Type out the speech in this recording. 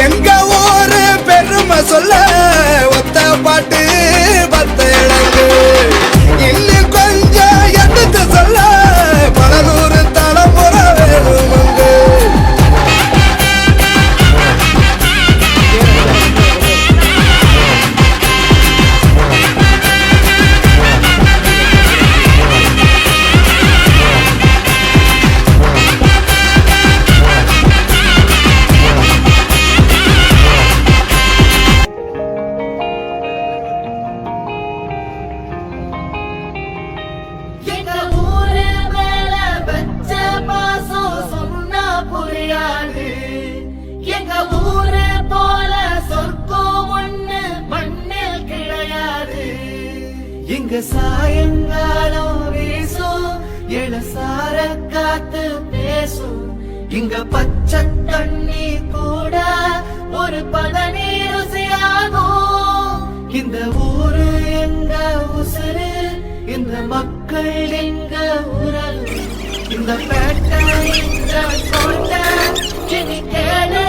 எங்க ஊரு பெருமை சொல்ல ஒத்த பாட்டு 10 இடங்கு இன்னும் கொஞ்சம் எடுத்து சொல்ல பல நூறு தலைமுறை வேணுமங்கு இங்க சாயங்காலம் வீசும் இளசார காத்து பேசும் இங்க பச்சை தண்ணி கூட ஒரு பதனி ருசியாகும் இந்த ஊரு எங்க உசுறு இந்த மக்கள் எங்க உறவு இந்த பேட்டை எங்க கோட்டை இனி கேளு